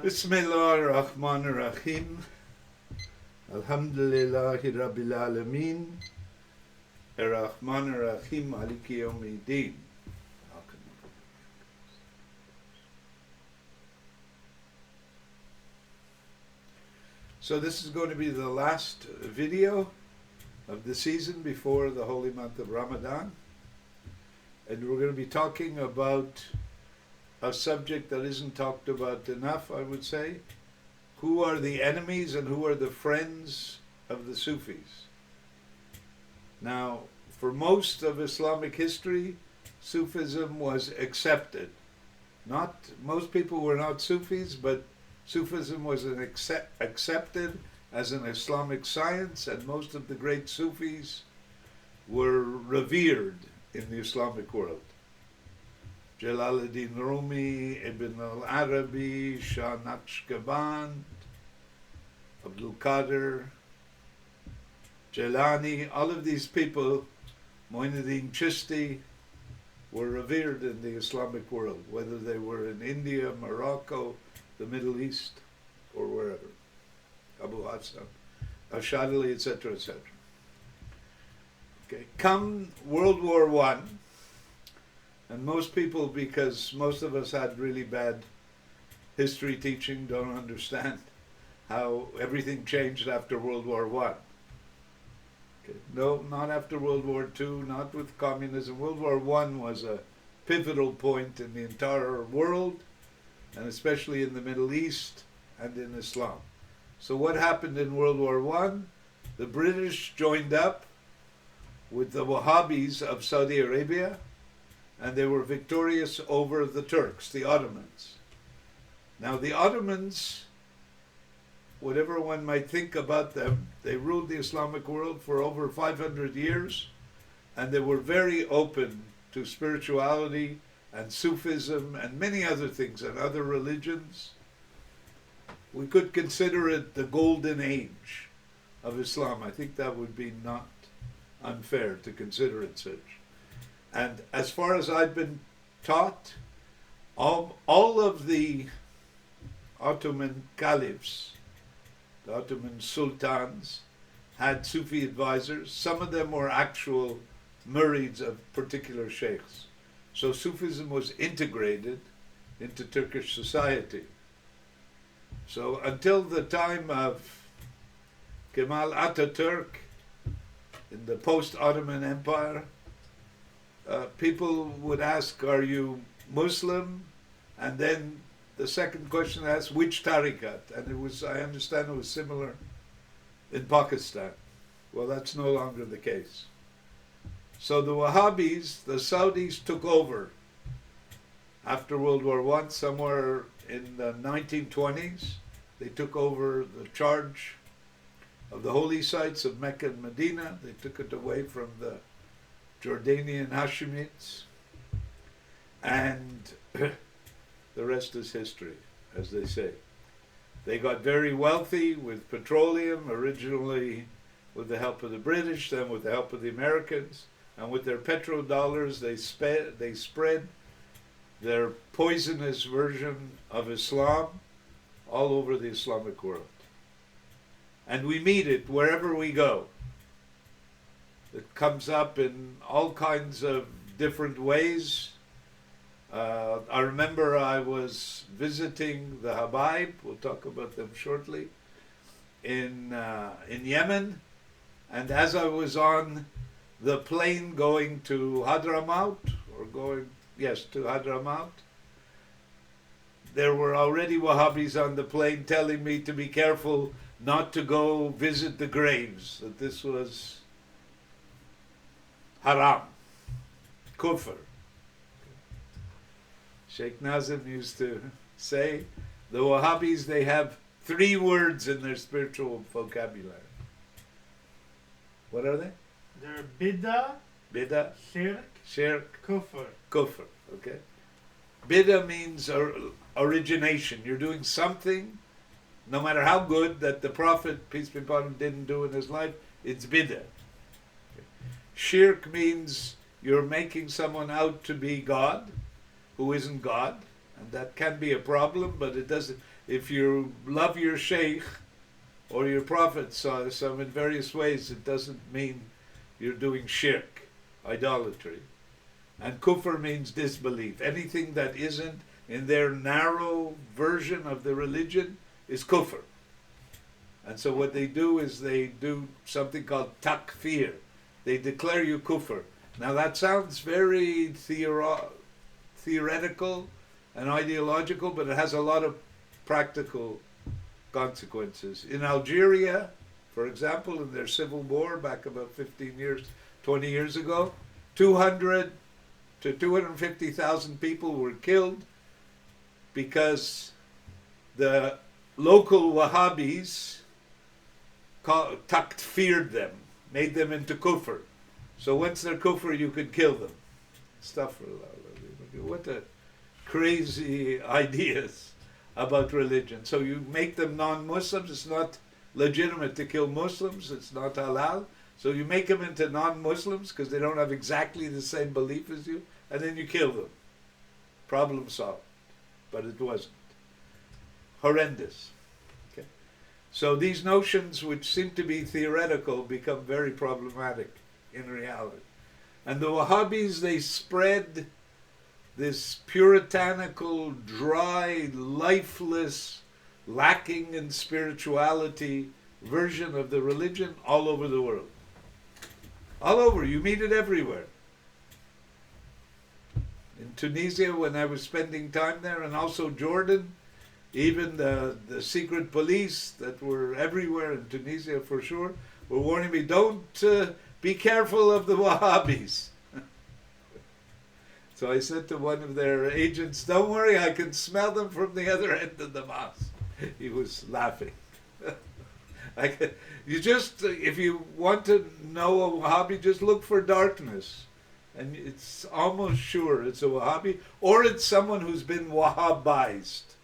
Bismillahirrahmanirrahim. Alhamdulillahi Rabbil Alameen. Ar-Rahmanir-Rahim. Maliki Yawmiddin. So this is going to be the last video of the season before the holy month of Ramadan. And we're going to be talking about a subject that isn't talked about enough, I would say. Who are the enemies and who are the friends of the Sufis? Now, for most of Islamic history, Sufism was accepted. Most people were not Sufis, but Sufism was accepted as an Islamic science, and most of the great Sufis were revered in the Islamic world. Jalaluddin Rumi, Ibn al-Arabi, Shah Naqshband, Abdul Qadir, Jalani, all of these people, Muinuddin Chishti, were revered in the Islamic world, whether they were in India, Morocco, the Middle East, or wherever. Abu Hassan, Ashadali, etc., etc. Okay. Come World War I, and most people, because most of us had really bad history teaching, don't understand how everything changed after World War I. Okay. No, not after World War II, not with communism. World War I was a pivotal point in the entire world, and especially in the Middle East and in Islam. So what happened in World War I? The British joined up with the Wahhabis of Saudi Arabia, and they were victorious over the Turks, the Ottomans. Now the Ottomans, whatever one might think about them, they ruled the Islamic world for over 500 years, and they were very open to spirituality and Sufism and many other things and other religions. We could consider it the golden age of Islam. I think that would be not unfair to consider it such. And as far as I've been taught, all of the Ottoman caliphs, the Ottoman sultans, had Sufi advisors. Some of them were actual murids of particular sheikhs. So Sufism was integrated into Turkish society. So until the time of Kemal Ataturk in the post-Ottoman Empire, people would ask, are you Muslim? And then the second question asked, which tariqat? And it was, I understand it was similar in Pakistan. Well, that's no longer the case. So the Wahhabis, the Saudis, took over after World War I, somewhere in the 1920s. They took over the charge of the holy sites of Mecca and Medina. They took it away from the Jordanian Hashemites. And the rest is history, as they say. They got very wealthy with petroleum, originally with the help of the British, then with the help of the Americans. And with their petrodollars, they spread their poisonous version of Islam all over the Islamic world. And we meet it wherever we go. It comes up in all kinds of different ways. I remember I was visiting the Habaib, we'll talk about them shortly, in Yemen, and as I was on the plane going to Hadramaut, to Hadramaut, there were already Wahhabis on the plane telling me to be careful not to go visit the graves, that this was haram, kufr. Sheikh Nazim used to say, the Wahhabis, they have 3 words in their spiritual vocabulary. What are they? They're bid'ah, shirk, kufr. Okay. Bid'ah means origination. You're doing something, no matter how good, that the Prophet, peace be upon him, didn't do in his life. It's bid'ah. Okay. Shirk means you're making someone out to be God, who isn't God, And that can be a problem, but it doesn't. If you love your sheikh or your prophet, so in various ways, it doesn't mean you're doing shirk, idolatry. And kufr means disbelief. Anything that isn't in their narrow version of the religion is kufr. And so what they do is they do something called takfir. They declare you kufr. Now that sounds very theoretical and ideological, but it has a lot of practical consequences. In Algeria, for example, in their civil war back about 15 years, 20 years ago, 200 to 250,000 people were killed because the local Wahhabis takfired them, made them into kufr. So once they're kufr, you could kill them. What a crazy ideas about religion. So you make them non-Muslims. It's not legitimate to kill Muslims. It's not halal. So you make them into non-Muslims because they don't have exactly the same belief as you, and then you kill them. Problem solved. But it wasn't. Horrendous. Okay. So these notions, which seem to be theoretical, become very problematic in reality. And the Wahhabis, they spread this puritanical, dry, lifeless, lacking in spirituality version of the religion all over the world. All over. You meet it everywhere. In Tunisia, when I was spending time there, and also Jordan, even the secret police that were everywhere in Tunisia for sure, were warning me, don't be careful of the Wahhabis. So I said to one of their agents, don't worry, I can smell them from the other end of the mosque. He was laughing. If you want to know a Wahhabi, just look for darkness. And it's almost sure it's a Wahhabi, or it's someone who's been Wahhabized.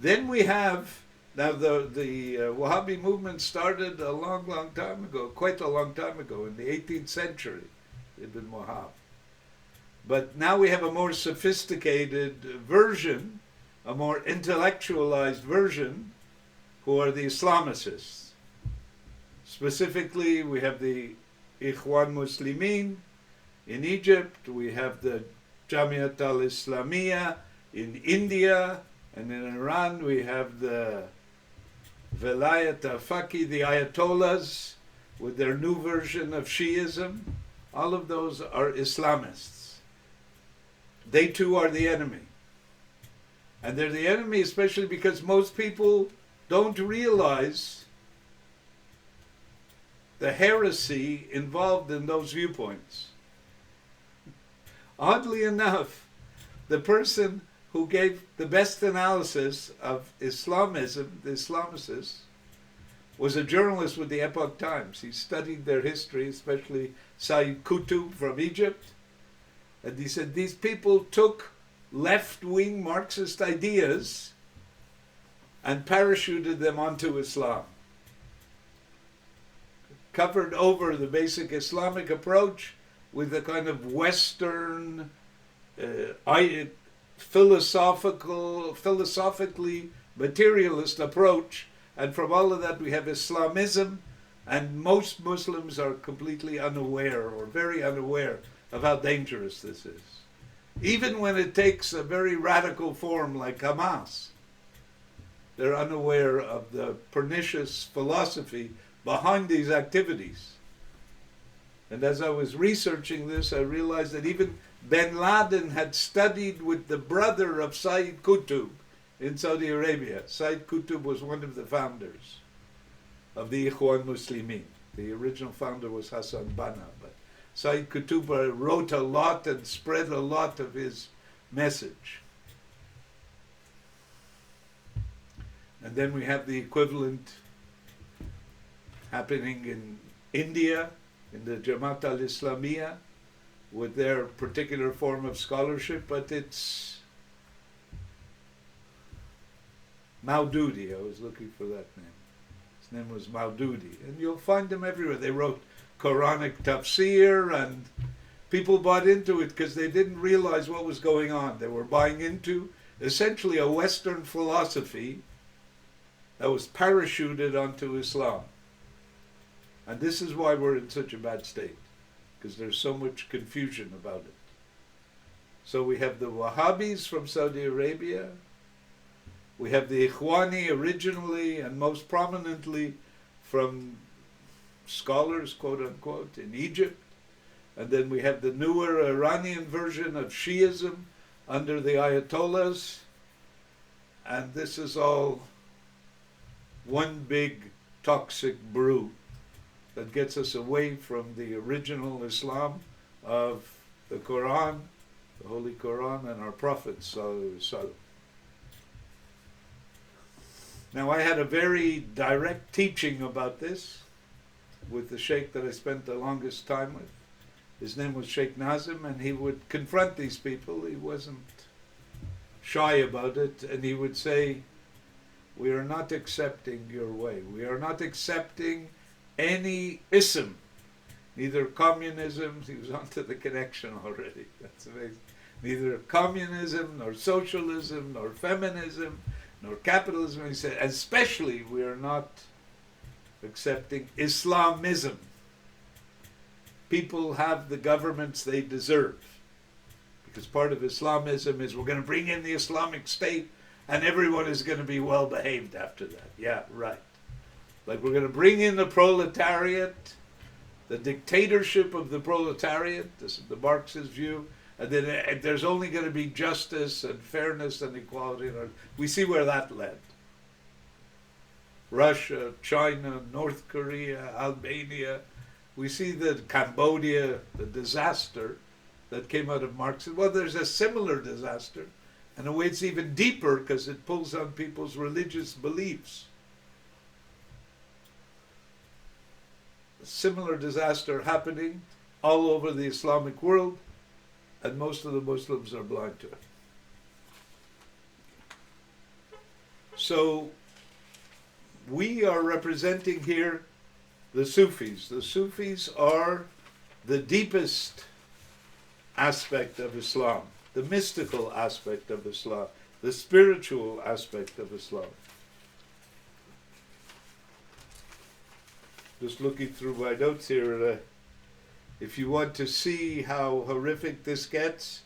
Then we have, now the Wahhabi movement started a long, long time ago, quite a long time ago, in the 18th century, Ibn Wahhab. But now we have a more sophisticated version, a more intellectualized version, who are the Islamicists. Specifically, we have the Ikhwan Muslimin in Egypt, we have the Jamiat al-Islamiyya in India, and in Iran we have the Velayat al-Faqih, the Ayatollahs, with their new version of Shiism. All of those are Islamists. They too are the enemy. And they're the enemy especially because most people don't realize the heresy involved in those viewpoints. Oddly enough, the person who gave the best analysis of Islamism, the Islamicists, was a journalist with the Epoch Times. He studied their history, especially Sayyid Qutb from Egypt. And he said these people took left-wing Marxist ideas and parachuted them onto Islam. Covered over the basic Islamic approach with a kind of Western, philosophically materialist approach. And from all of that we have Islamism, and most Muslims are completely unaware or very unaware of how dangerous this is. Even when it takes a very radical form like Hamas, they're unaware of the pernicious philosophy behind these activities. And as I was researching this, I realized that even bin Laden had studied with the brother of Sayyid Qutb in Saudi Arabia. Sayyid Qutb was one of the founders of the Ikhwan Muslimin. The original founder was Hassan Banna, but Sayyid Qutb wrote a lot and spread a lot of his message. And then we have the equivalent happening in India, in the Jamaat al-Islamiyya, with their particular form of scholarship, but it's Maududi. I was looking for that name. His name was Maududi, and you'll find them everywhere. They wrote Quranic tafsir, and People bought into it because they didn't realize what was going on. They were buying into essentially a Western philosophy that was parachuted onto Islam. And this is why we're in such a bad state, because there's so much confusion about it. So we have the Wahhabis from Saudi Arabia, we have the Ikhwani originally and most prominently from scholars, quote unquote, in Egypt, and then we have the newer Iranian version of Shiism under the Ayatollahs, and this is all one big toxic brew that gets us away from the original Islam of the Quran, the Holy Quran, and our Prophet Sallallahu Alaihi Wasallam. Now, I had a very direct teaching about this with the sheikh that I spent the longest time with. His name was Sheikh Nazim, and he would confront these people. He wasn't shy about it, and he would say, we are not accepting your way. We are not accepting any ism, neither communism, he was onto the connection already, that's amazing, neither communism, nor socialism, nor feminism, nor capitalism. He said, especially we are not accepting Islamism. People have the governments they deserve, because part of Islamism is we're going to bring in the Islamic State and everyone is going to be well behaved after that. Yeah, right. Like we're going to bring in the proletariat, the dictatorship of the proletariat, this is the Marxist view, and then there's only going to be justice and fairness and equality. We see where that led. Russia, China, North Korea, Albania. We see that Cambodia, the disaster that came out of Marxism. Well, there's a similar disaster, and in a way it's even deeper because it pulls on people's religious beliefs. A similar disaster happening all over the Islamic world, and most of the Muslims are blind to it. So we are representing here the Sufis. The Sufis are the deepest aspect of Islam, the mystical aspect of Islam, the spiritual aspect of Islam. Just looking through my notes here, if you want to see how horrific this gets,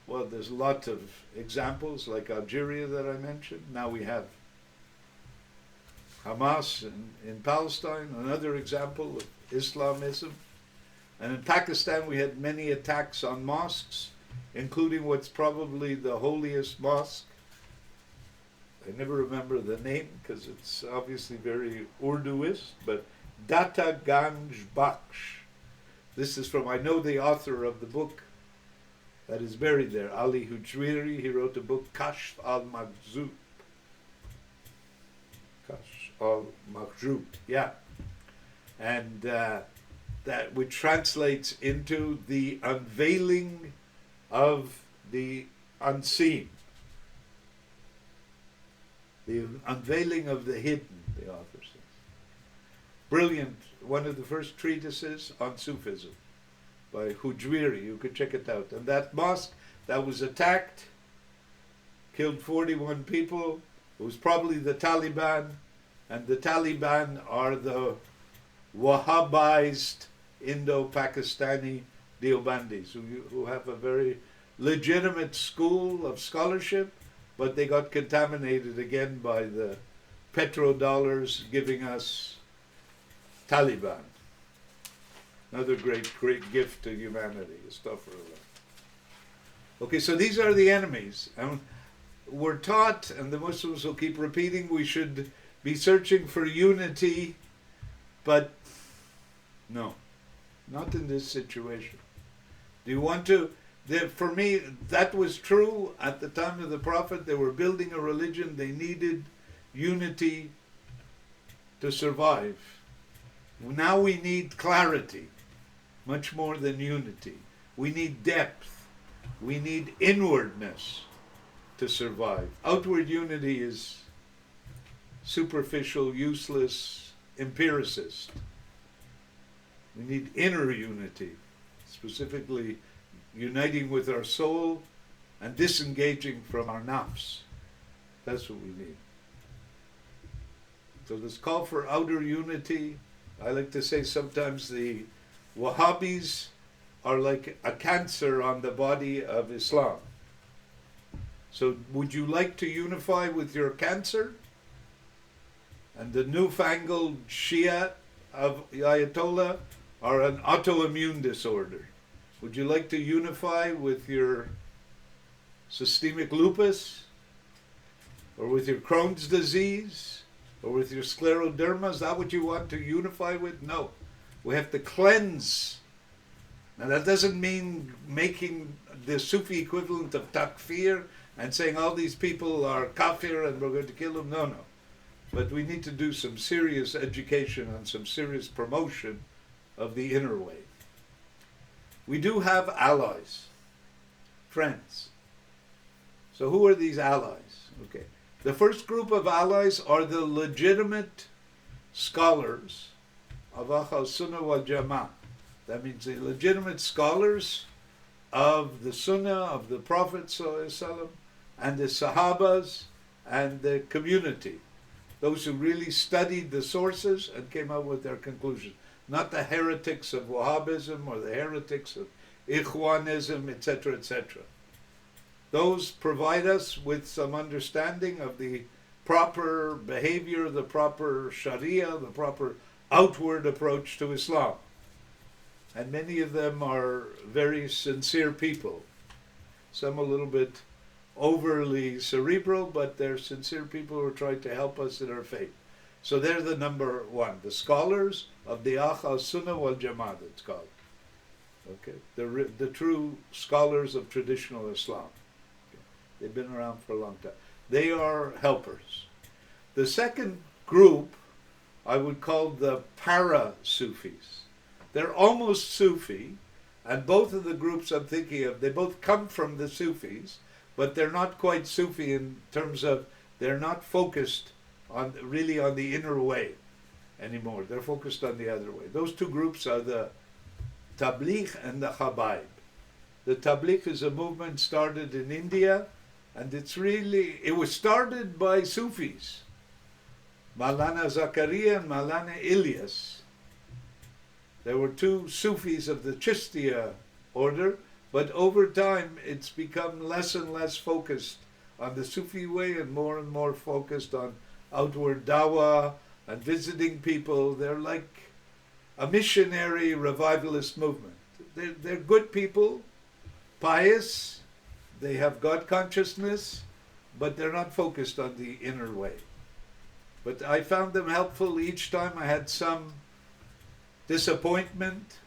well, there's lots of examples, like Algeria that I mentioned. Now we have Hamas in Palestine, another example of Islamism. And in Pakistan we had many attacks on mosques, including what's probably the holiest mosque. I never remember the name because it's obviously very Urduist, but Data Ganj Baksh. This is from, I know the author of the book that is buried there, Ali Hujwiri. He wrote a book, Kashf al-Maghzub. Kashf al-Maghzub, yeah. And that which translates into the unveiling of the unseen. The unveiling of the hidden, the author says. Brilliant, one of the first treatises on Sufism by Hujwiri. You could check it out. And that mosque that was attacked, killed 41 people, it was probably the Taliban, and the Taliban are the Wahhabized Indo-Pakistani Deobandis who have a very legitimate school of scholarship, but they got contaminated again by the petrodollars giving us Taliban. Another great gift to humanity, astaghfirullah. Okay, so these are the enemies. And we're taught, and the Muslims will keep repeating, we should be searching for unity, but no, not in this situation. Do you want to? For me, that was true at the time of the Prophet. They were building a religion. They needed unity to survive. Now we need clarity, much more than unity. We need depth. We need inwardness to survive. Outward unity is superficial, useless, empiricist. We need inner unity, specifically uniting with our soul and disengaging from our nafs. That's what we need. So this call for outer unity, I like to say sometimes the Wahhabis are like a cancer on the body of Islam. So would you like to unify with your cancer? And the newfangled Shia of Ayatollah are an autoimmune disorder. Would you like to unify with your systemic lupus? Or with your Crohn's disease? Or with your scleroderma? Is that what you want to unify with? No. We have to cleanse. Now that doesn't mean making the Sufi equivalent of takfir and saying all these people are kafir and we're going to kill them. No, no. But we need to do some serious education and some serious promotion of the inner way. We do have allies, friends. So who are these allies? Okay. The first group of allies are the legitimate scholars of Ahl Sunnah wal Jama'ah. That means the legitimate scholars of the Sunnah, of the Prophet ﷺ, and the Sahabas, and the community. Those who really studied the sources and came out with their conclusions. Not the heretics of Wahhabism or the heretics of Ikhwanism, etc., etc. Those provide us with some understanding of the proper behavior, the proper Sharia, the proper outward approach to Islam. And many of them are very sincere people. Some a little bit overly cerebral, but they're sincere people who are trying to help us in our faith. So they're the number one, the scholars of the Ahl Sunnah wal Jama'ah, it's called. Okay, the true scholars of traditional Islam. Okay. They've been around for a long time. They are helpers. The second group I would call the para-Sufis. They're almost Sufi, and both of the groups I'm thinking of, they both come from the Sufis, but they're not quite Sufi in terms of they're not focused on really on the inner way anymore. They're focused on the other way. Those two groups are the Tabligh and the Habaib. The Tabligh is a movement started in India, and it was started by Sufis. Maulana Zakaria and Maulana Ilyas. There were two Sufis of the Chishtiya order, but over time it's become less and less focused on the Sufi way and more focused on outward dawah and visiting people. They're like a missionary revivalist movement. They're good people, pious, they have God consciousness, but they're not focused on the inner way. But I found them helpful each time I had some disappointment,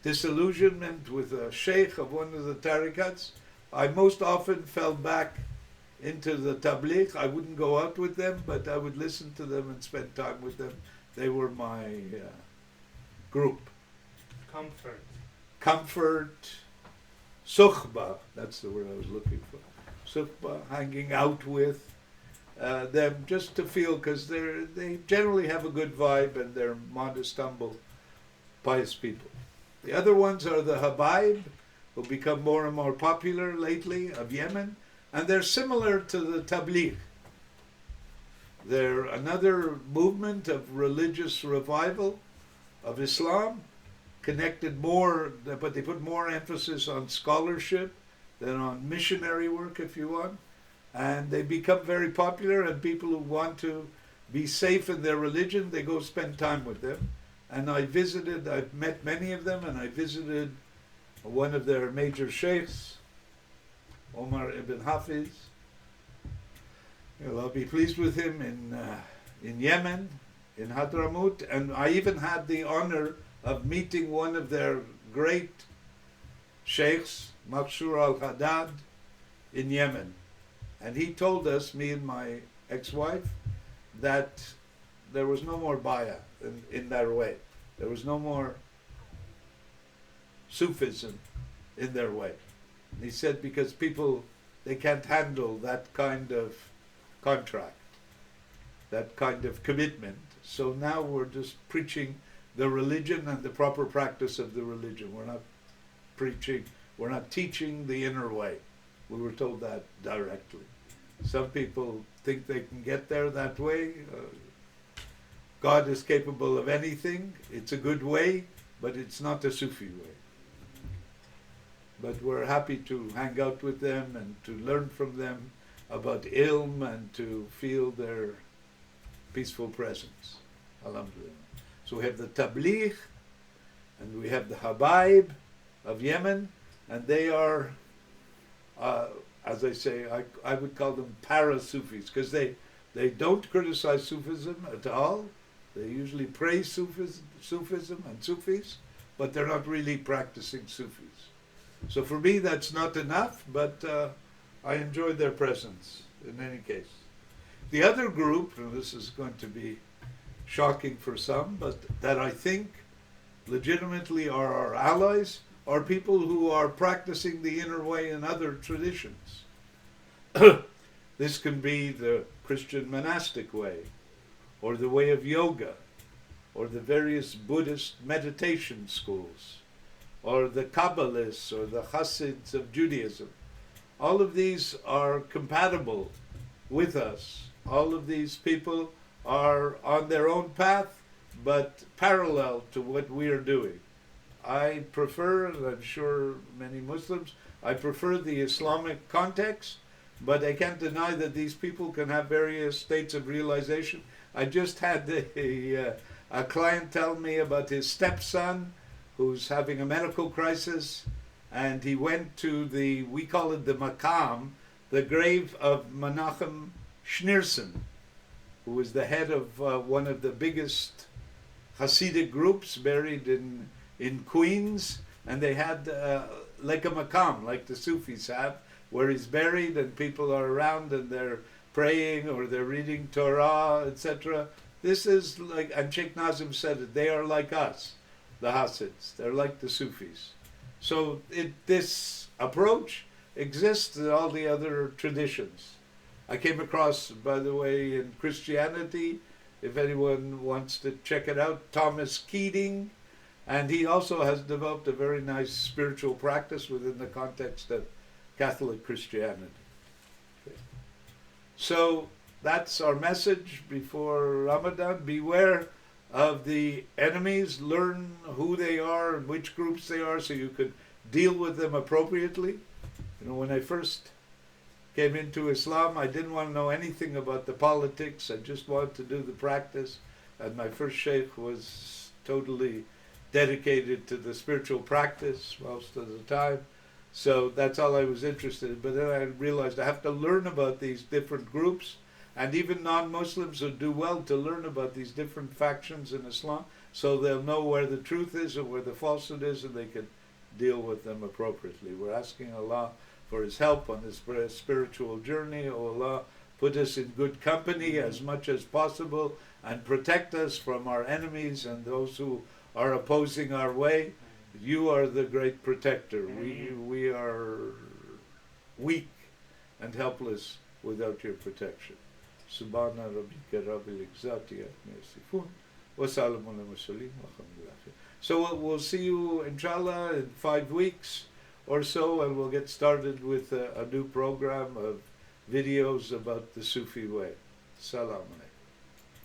disillusionment with a sheikh of one of the tarikats. I most often fell back into the tabligh. I wouldn't go out with them, but I would listen to them and spend time with them. They were my group. Comfort, sukhba, that's the word I was looking for. Sukhba, hanging out with them just to feel, because they generally have a good vibe and they're modest, humble, pious people. The other ones are the Habaib, who become more and more popular lately, of Yemen, and they're similar to the Tabligh. They're another movement of religious revival of Islam, connected more, but they put more emphasis on scholarship than on missionary work, if you want. And they become very popular, and people who want to be safe in their religion, they go spend time with them. And I've met many of them, and I visited one of their major sheikhs, Omar ibn Hafiz. I'll be pleased with him in Yemen, in Hadramaut, and I even had the honor of meeting one of their great sheikhs, Maksur al-Haddad, in Yemen. And he told us, me and my ex-wife, that there was no more baya in their way. There was no more Sufism in their way. And he said because people, they can't handle that kind of contract, that kind of commitment. So now we're just preaching the religion and the proper practice of the religion. We're not preaching, we're not teaching the inner way. We were told that directly. Some people think they can get there that way. God is capable of anything. It's a good way, but it's not a Sufi way. But we're happy to hang out with them and to learn from them about ilm and to feel their peaceful presence. Alhamdulillah. So we have the Tabligh and we have the Habaib of Yemen, and they are, as I say, I would call them para-Sufis, because they don't criticize Sufism at all. They usually praise Sufism and Sufis, but they're not really practicing Sufis. So for me, that's not enough, but I enjoyed their presence in any case. The other group, and this is going to be shocking for some, but that I think legitimately are our allies, are people who are practicing the inner way in other traditions. This can be the Christian monastic way, or the way of yoga, or the various Buddhist meditation schools, or the Kabbalists, or the Hasids of Judaism. All of these are compatible with us. All of these people are on their own path, but parallel to what we are doing. I prefer, and I'm sure many Muslims, I prefer the Islamic context, but I can't deny that these people can have various states of realization. I just had a client tell me about his stepson who's having a medical crisis, and he went to we call it the Maqam, the grave of Menachem Schneerson, who was the head of one of the biggest Hasidic groups buried in Queens, and they had like a Maqam, like the Sufis have, where he's buried and people are around and they're praying or they're reading Torah, etc. This is like, and Sheikh Nazim said it, they are like us, the Hasids. They're like the Sufis. So this approach exists in all the other traditions. I came across, by the way, in Christianity, if anyone wants to check it out, Thomas Keating, and he also has developed a very nice spiritual practice within the context of Catholic Christianity. Okay. So that's our message before Ramadan. Beware of the enemies, learn who they are and which groups they are so you could deal with them appropriately. You know, when I first came into Islam, I didn't want to know anything about the politics. I just wanted to do the practice. And my first sheikh was totally dedicated to the spiritual practice most of the time. So that's all I was interested in. But then I realized I have to learn about these different groups, and even non-Muslims would do well to learn about these different factions in Islam, so they'll know where the truth is and where the falsehood is, and they can deal with them appropriately. We're asking Allah for His help on this spiritual journey. Oh Allah, put us in good company as much as possible, and protect us from our enemies and those who are opposing our way. You are the great protector. We are weak and helpless without your protection. Subhana rabbika rabbil izzati amma yasifun wa salamun ala mursalin walhamdulillah. So we'll see you inshallah in 5 weeks or so, and we'll get started with a new program of videos about the Sufi way. Salam alaikum.